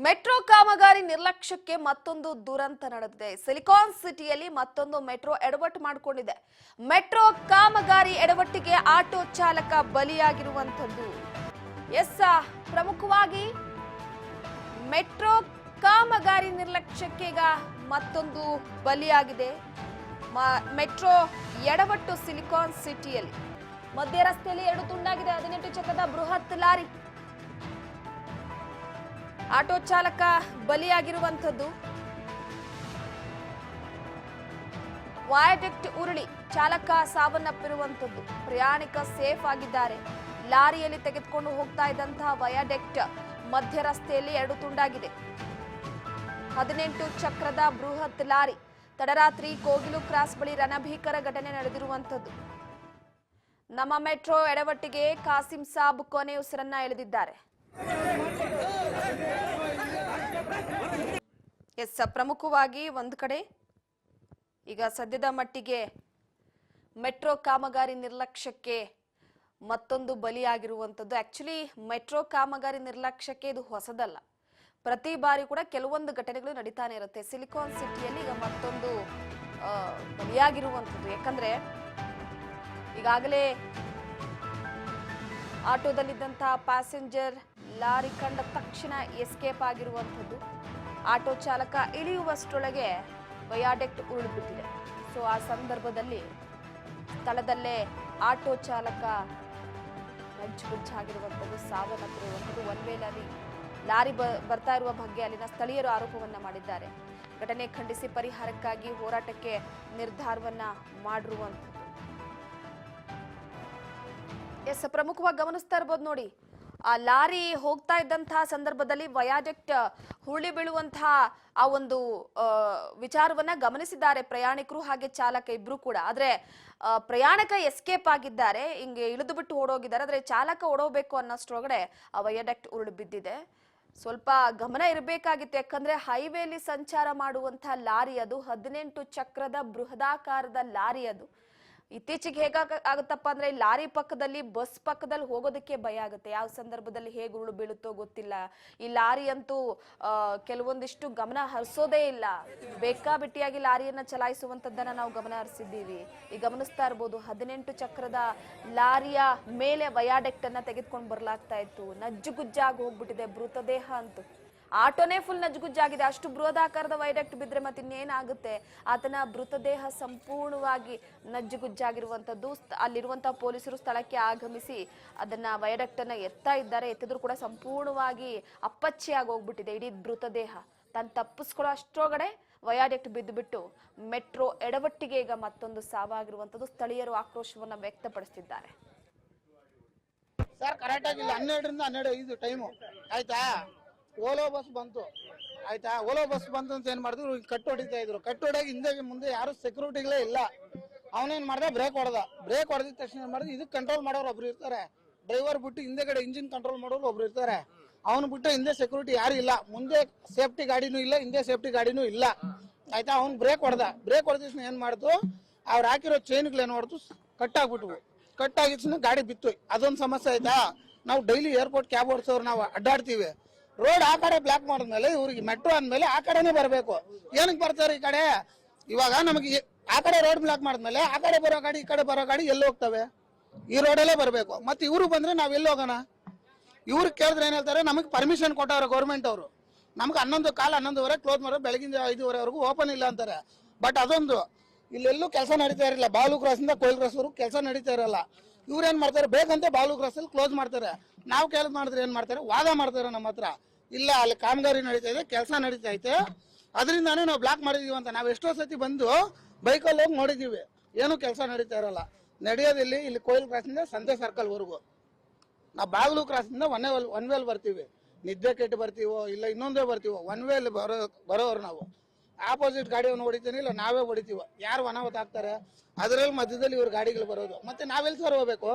Metro ಕಾಮಗಾರಿ ನಿರ್ಲಕ್ಷ್ಯಕ್ಕೆ ಮತ್ತೊಂದು ದುರಂತ ನಡೆದಿದೆ. ಸಿಲಿಕಾನ್ ಸಿಟಿಯಲ್ಲಿ ಮತ್ತೊಂದು ಮೆಟ್ರೋ ಎಡವಟ್ಟು ಮಾಡಿಕೊಂಡಿದೆ. ಮೆಟ್ರೋ ಕಾಮಗಾರಿ ಎಡವಟ್ಟಿಗೆ ಆಟೋ ಚಾಲಕ ಬಲಿಯಾಗಿರುವಂತದ್ದು. ಪ್ರಮುಖವಾಗಿ ಮೆಟ್ರೋ ಕಾಮಗಾರಿ ನಿರ್ಲಕ್ಷ್ಯಕ್ಕೆ ಈಗ ಮತ್ತೊಂದು ಬಲಿಯಾಗಿದೆ. ಮೆಟ್ರೋ ಎಡವಟ್ಟು ಸಿಲಿಕಾನ್ ಸಿಟಿಯಲ್ಲಿ ಮಧ್ಯ ರಸ್ತೆಯಲ್ಲಿ ಎರಡು ತುಂಡಾಗಿದೆ. 18 ಚಕ್ರದ ಬೃಹತ್ ಲಾರಿ ಆಟೋ ಚಾಲಕ ಬಲಿಯಾಗಿರುವಂತದ್ದು. ವಯಾಡಕ್ಟ್ ಉರುಳಿ ಚಾಲಕ ಸಾವನ್ನಪ್ಪಿರುವಂತದ್ದು. ಪ್ರಯಾಣಿಕ ಸೇಫ್ ಆಗಿದ್ದಾರೆ. ಲಾರಿಯಲ್ಲಿ ತೆಗೆದುಕೊಂಡು ಹೋಗ್ತಾ ಇದ್ದಂತಹ ವಯಾಡಕ್ಟ್ ಮಧ್ಯ ರಸ್ತೆಯಲ್ಲಿ ಎರಡು ತುಂಡಾಗಿದೆ. 18 ಚಕ್ರದ ಬೃಹತ್ ಲಾರಿ ತಡರಾತ್ರಿ ಕೋಗಿಲು ಕ್ರಾಸ್ ಬಳಿ ರಣಭೀಕರ ಘಟನೆ ನಡೆದಿರುವಂತದ್ದು. ನಮ್ಮ ಮೆಟ್ರೋ ಎಡವಟ್ಟಿಗೆ ಕಾಸಿಂ ಸಾಬ್ ಕೊನೆ ಉಸಿರನ್ನ ಎಳೆದಿದ್ದಾರೆ. ಪ್ರಮುಖವಾಗಿ ಒಂದು ಕಡೆ ಈಗ ಸದ್ಯದ ಮಟ್ಟಿಗೆ ಮೆಟ್ರೋ ಕಾಮಗಾರಿ ನಿರ್ಲಕ್ಷ್ಯಕ್ಕೆ ಮತ್ತೊಂದು ಬಲಿಯಾಗಿರುವಂತದ್ದು. ಆಕ್ಚುಲಿ ಮೆಟ್ರೋ ಕಾಮಗಾರಿ ನಿರ್ಲಕ್ಷ್ಯಕ್ಕೆ ಇದು ಹೊಸದಲ್ಲ. ಪ್ರತಿ ಬಾರಿ ಕೂಡ ಕೆಲವೊಂದು ಘಟನೆಗಳು ನಡೀತಾನೆ ಇರುತ್ತೆ. ಸಿಲಿಕಾನ್ ಸಿಟಿಯಲ್ಲಿ ಈಗ ಮತ್ತೊಂದು ಬಲಿಯಾಗಿರುವಂತದ್ದು. ಯಾಕಂದ್ರೆ ಈಗಾಗಲೇ ಆಟೋದಲ್ಲಿದ್ದಂತಹ ಪ್ಯಾಸೆಂಜರ್ ಲಾರಿ ಕಂಡ ತಕ್ಷಣ ಎಸ್ಕೇಪ್ ಆಗಿರುವಂಥದ್ದು. ಆಟೋ ಚಾಲಕ ಇಳಿಯುವಷ್ಟರೊಳಗೆ ವಯಾಡಕ್ಟ್ ಉರುಳಿಬಿಟ್ಟಿದೆ. ಸೊ ಆ ಸಂದರ್ಭದಲ್ಲಿ ಸ್ಥಳದಲ್ಲೇ ಆಟೋ ಚಾಲಕ ನಜ್ಜುಗುಜ್ಜಾಗಿರುವಂಥದ್ದು, ಸಾವನ್ನಪ್ಪಿರುವಂಥದ್ದು. ಒನ್ ವೇನಲ್ಲಿ ಲಾರಿ ಬರ್ತಾ ಇರುವ ಬಗ್ಗೆ ಅಲ್ಲಿನ ಸ್ಥಳೀಯರು ಆರೋಪವನ್ನ ಮಾಡಿದ್ದಾರೆ. ಘಟನೆ ಖಂಡಿಸಿ ಪರಿಹಾರಕ್ಕಾಗಿ ಹೋರಾಟಕ್ಕೆ ನಿರ್ಧಾರವನ್ನ ಮಾಡಿರುವಂಥದ್ದು. ಪ್ರಮುಖವಾಗಿ ಗಮನಿಸ್ತಾ ಇರ್ಬೋದು ನೋಡಿ, ಆ ಲಾರಿ ಹೋಗ್ತಾ ಇದ್ದಂತಹ ಸಂದರ್ಭದಲ್ಲಿ ವಯಾಡಕ್ಟ್ ಹುಳಿ ಬೀಳುವಂತಹ ಆ ಒಂದು ವಿಚಾರವನ್ನ ಗಮನಿಸಿದ್ದಾರೆ ಪ್ರಯಾಣಿಕರು ಹಾಗೆ ಚಾಲಕ ಇಬ್ರು ಕೂಡ. ಆದ್ರೆ ಪ್ರಯಾಣಿಕ ಎಸ್ಕೇಪ್ ಆಗಿದ್ದಾರೆ, ಹಿಂಗೆ ಇಳಿದು ಬಿಟ್ಟು ಓಡೋಗಿದ್ದಾರೆ. ಆದ್ರೆ ಚಾಲಕ ಓಡೋಬೇಕು ಅನ್ನೋಷ್ಟ್ರೊಳಗಡೆ ಆ ವಯಾಡಕ್ಟ್ ಉರುಳು ಬಿದ್ದಿದೆ. ಸ್ವಲ್ಪ ಗಮನ ಇರಬೇಕಾಗಿತ್ತು. ಯಾಕಂದ್ರೆ ಹೈವೇಲಿ ಸಂಚಾರ ಮಾಡುವಂತಹ ಲಾರಿ ಅದು, 18 ಚಕ್ರದ ಬೃಹದಾಕಾರದ ಲಾರಿ ಅದು. ಇತ್ತೀಚೆಗೆ ಹೇಗಾಗುತ್ತಪ್ಪ ಅಂದ್ರೆ ಲಾರಿ ಪಕ್ಕದಲ್ಲಿ ಬಸ್ ಪಕ್ಕದಲ್ಲಿ ಹೋಗೋದಕ್ಕೆ ಭಯ ಆಗುತ್ತೆ. ಯಾವ ಸಂದರ್ಭದಲ್ಲಿ ಹೇಗೆ ಉರುಳು ಬೀಳುತ್ತೋ ಗೊತ್ತಿಲ್ಲ. ಈ ಲಾರಿ ಅಂತೂ ಕೆಲವೊಂದಿಷ್ಟು ಗಮನ ಹರಿಸೋದೇ ಇಲ್ಲ. ಬೇಕಾಬಿಟ್ಟಿಯಾಗಿ ಲಾರಿಯನ್ನ ಚಲಾಯಿಸುವಂತದ್ದನ್ನ ನಾವು ಗಮನ ಹರಿಸಿದ್ದೀವಿ. ಈಗ ಗಮನಿಸ್ತಾ ಇರ್ಬೋದು, 18 ಚಕ್ರದ ಲಾರಿಯ ಮೇಲೆ ವಯಾಡಕ್ಟ್ ಅನ್ನ ತೆಗೆದುಕೊಂಡು ಬರ್ಲಾಗ್ತಾ ಇತ್ತು. ನಜ್ಜುಗುಜ್ಜಾಗಿ ಹೋಗ್ಬಿಟ್ಟಿದೆ ಮೃತದೇಹ ಅಂತೂ. ಆಟೋನೇ ಫುಲ್ ನಜ್ಜುಗುಜ್ಜಾಗಿದೆ. ಅಷ್ಟು ಬೃಹದಾಕಾರದ ವಯಾಡಕ್ಟ್ ಬಿದ್ರೆ ಮತ್ತೆ ಇನ್ನೇನಾಗುತ್ತೆ. ಆತನ ಮೃತದೇಹ ಸಂಪೂರ್ಣವಾಗಿ ನಜ್ಜುಗುಜ್ಜಾಗಿರುವಂತದ್ದು. ಅಲ್ಲಿರುವಂತಹ ಪೊಲೀಸರು ಸ್ಥಳಕ್ಕೆ ಆಗಮಿಸಿ ಅದನ್ನ ವಯಾಡಕ್ಟ್ ಅನ್ನ ಎತ್ತಾ ಇದ್ದಾರೆ. ಎತ್ತಿದ್ರು ಕೂಡ ಸಂಪೂರ್ಣವಾಗಿ ಅಪ್ಪಚ್ಚಿಯಾಗಿ ಹೋಗ್ಬಿಟ್ಟಿದೆ ಇಡೀ ಮೃತದೇಹ. ತಾನು ತಪ್ಪಿಸ್ಕೊಳ್ಳೋ ಅಷ್ಟರೊಳಗಡೆ ವಯಾಡಕ್ಟ್ ಬಿದ್ದು ಬಿಟ್ಟು ಮೆಟ್ರೋ ಎಡವಟ್ಟಿಗೆ ಈಗ ಮತ್ತೊಂದು ಸಾವಾಗಿರುವಂತದ್ದು. ಸ್ಥಳೀಯರು ಆಕ್ರೋಶವನ್ನ ವ್ಯಕ್ತಪಡಿಸಿದ್ದಾರೆ. ಸರ್ ಕರೆಕ್ಟ್ ಆಗಿ 12ರಿಂದ 12:05 ಟೈಮು ಆಯ್ತಾ. ಓಲೋ ಬಸ್ ಬಂತು ಆಯ್ತಾ. ಓಲೋ ಬಸ್ ಬಂತು ಅಂತ ಏನ್ ಮಾಡಿದ್ರು, ಕಟ್ಟು ಹೊಡಿತಾ ಇದ್ರು. ಕಟ್ಟು ಹೊಡೆಯಾಗಿ ಹಿಂದೆ ಮುಂದೆ ಯಾರು ಸೆಕ್ಯೂರಿಟಿಗಳೇ ಇಲ್ಲ. ಅವನೇನ್ ಮಾಡ್ದ, ಬ್ರೇಕ್ ಹೊಡೆದಿದ ತಕ್ಷಣ ಏನ್ ಮಾಡಿದ್ರು, ಇದಕ್ಕೆ ಕಂಟ್ರೋಲ್ ಮಾಡೋರು ಒಬ್ರು ಇರ್ತಾರೆ. ಡ್ರೈವರ್ ಬಿಟ್ಟು ಹಿಂದೆಗಡೆ ಇಂಜಿನ್ ಕಂಟ್ರೋಲ್ ಮಾಡೋರು ಒಬ್ರು ಇರ್ತಾರೆ. ಅವನು ಬಿಟ್ಟು ಹಿಂದೆ ಸೆಕ್ಯೂರಿಟಿ ಯಾರು ಇಲ್ಲ. ಮುಂದೆ ಸೇಫ್ಟಿ ಗಾಡಿನೂ ಇಲ್ಲ, ಹಿಂದೆ ಸೇಫ್ಟಿ ಗಾಡಿನೂ ಇಲ್ಲ ಆಯ್ತಾ. ಅವ್ನು ಬ್ರೇಕ್ ಹೊಡೆದ ತಕ್ಷಣ ಏನ್ ಮಾಡ್ತು, ಅವ್ರು ಹಾಕಿರೋ ಚೈನ್ಗಳೇನ್ ಮಾಡ್ತು, ಕಟ್ ಆಗಿದ ತಕ್ಷಣ ಗಾಡಿ ಬಿತ್ತು. ಅದೊಂದು ಸಮಸ್ಯೆ ಆಯ್ತಾ. ನಾವು ಡೈಲಿ ಏರ್ಪೋರ್ಟ್ ಕ್ಯಾಬ್ ಓಡಿಸೋರು ನಾವು ಅಡ್ಡಾಡ್ತೀವಿ. ರೋಡ್ ಆ ಕಡೆ ಬ್ಲಾಕ್ ಮಾಡಿದ್ಮೇಲೆ ಇವ್ರಿಗೆ ಮೆಟ್ರೋ ಅಂದ್ಮೇಲೆ ಆ ಕಡೆನೇ ಬರಬೇಕು. ಏನಕ್ಕೆ ಬರ್ತಾರೆ ಈ ಕಡೆ? ಇವಾಗ ನಮಗೆ ಆ ಕಡೆ ರೋಡ್ ಬ್ಲಾಕ್ ಮಾಡಿದ್ಮೇಲೆ ಆ ಕಡೆ ಬರೋ ಗಾಡಿ ಈ ಕಡೆ ಬರೋ ಗಾಡಿ ಎಲ್ಲಿ ಹೋಗ್ತವೆ? ಈ ರೋಡಲ್ಲೇ ಬರಬೇಕು. ಮತ್ತೆ ಇವರು ಬಂದ್ರೆ ನಾವ್ ಎಲ್ಲಿ ಹೋಗೋಣ? ಇವ್ರಿಗೆ ಕೇಳಿದ್ರೆ ಏನ್ ಹೇಳ್ತಾರೆ, ನಮಗೆ ಪರ್ಮಿಷನ್ ಕೊಟ್ಟವ್ರೆ ಗೌರ್ಮೆಂಟ್ ಅವರು. ನಮ್ಗೆ 11:15 ಕ್ಲೋಸ್ ಮಾಡೋ, ಬೆಳಗಿನ 5:30 ಓಪನ್ ಇಲ್ಲ ಅಂತಾರೆ. ಬಟ್ ಅದೊಂದು ಇಲ್ಲೆಲ್ಲೂ ಕೆಲಸ ನಡೀತಾ ಇರಲಿಲ್ಲ. ಬಾಲು ಕ್ರಾಸ್ ಇಂದ ಕೋಯಿಲ್ ಕ್ರಾಸ್ ವರೆಗೂ ಕೆಲಸ ನಡೀತಾ ಇರಲ್ಲ. ಇವ್ರೇನ್ ಮಾಡ್ತಾರೆ, ಬೇಕಂತ ಬಾಲು ಕ್ರಾಸ್ ಅಲ್ಲಿ ಕ್ಲೋಸ್ ಮಾಡ್ತಾರೆ. ನಾವು ಕೇಳಿದ್ ಮಾಡಿದ್ರೆ ಏನ್ ಮಾಡ್ತಾರೆ, ವಾದ ಮಾಡ್ತಾರೆ ನಮ್ಮ ಹತ್ರ. ಇಲ್ಲ, ಅಲ್ಲಿ ಕಾಮಗಾರಿ ನಡೀತಾ ಇದೆ, ಕೆಲಸ ನಡೀತಾ ಐತೆ, ಅದರಿಂದಾನೇ ನಾವು ಬ್ಲಾಕ್ ಮಾಡಿದೀವಿ ಅಂತ. ನಾವು ಎಷ್ಟೋ ಸತಿ ಬಂದು ಬೈಕಲ್ಲಿ ಹೋಗಿ ನೋಡಿದೀವಿ, ಏನು ಕೆಲಸ ನಡೀತಾ ಇರಲ್ಲ. ನಡೆಯೋದಿಲ್ಲಿ ಇಲ್ಲಿ ಕೋಯಿಲ್ ಕ್ರಾಸ್ ಇಂದ ಸಂತೆ ಸರ್ಕಲ್ ವರೆಗೂ. ನಾವು ಬಾಗ್ಲು ಕ್ರಾಸ್ ಇಂದ ಒನ್ ವೇಲ್ ಬರ್ತೀವಿ. ನಿದ್ದೆ ಕೆಟ್ಟು ಬರ್ತೀವೋ ಇಲ್ಲ ಇನ್ನೊಂದೇ ಬರ್ತೀವೋ, ಒನ್ ವೇಲ್ ಬರೋರು ನಾವು. ಆಪೋಸಿಟ್ ಗಾಡಿಯನ್ನು ಹೊಡಿತೀನಿ, ಇಲ್ಲ ನಾವೇ ಹೊಡಿತೀವೋ. ಯಾರು ಅನಾಹುತ ಆಗ್ತಾರೆ, ಅದರಲ್ಲಿ ಮಧ್ಯದಲ್ಲಿ ಇವ್ರ ಗಾಡಿಗಳು ಬರೋದು. ಮತ್ತೆ ನಾವೆಲ್ಲಿ ಸರ್ ಹೋಗ್ಬೇಕು?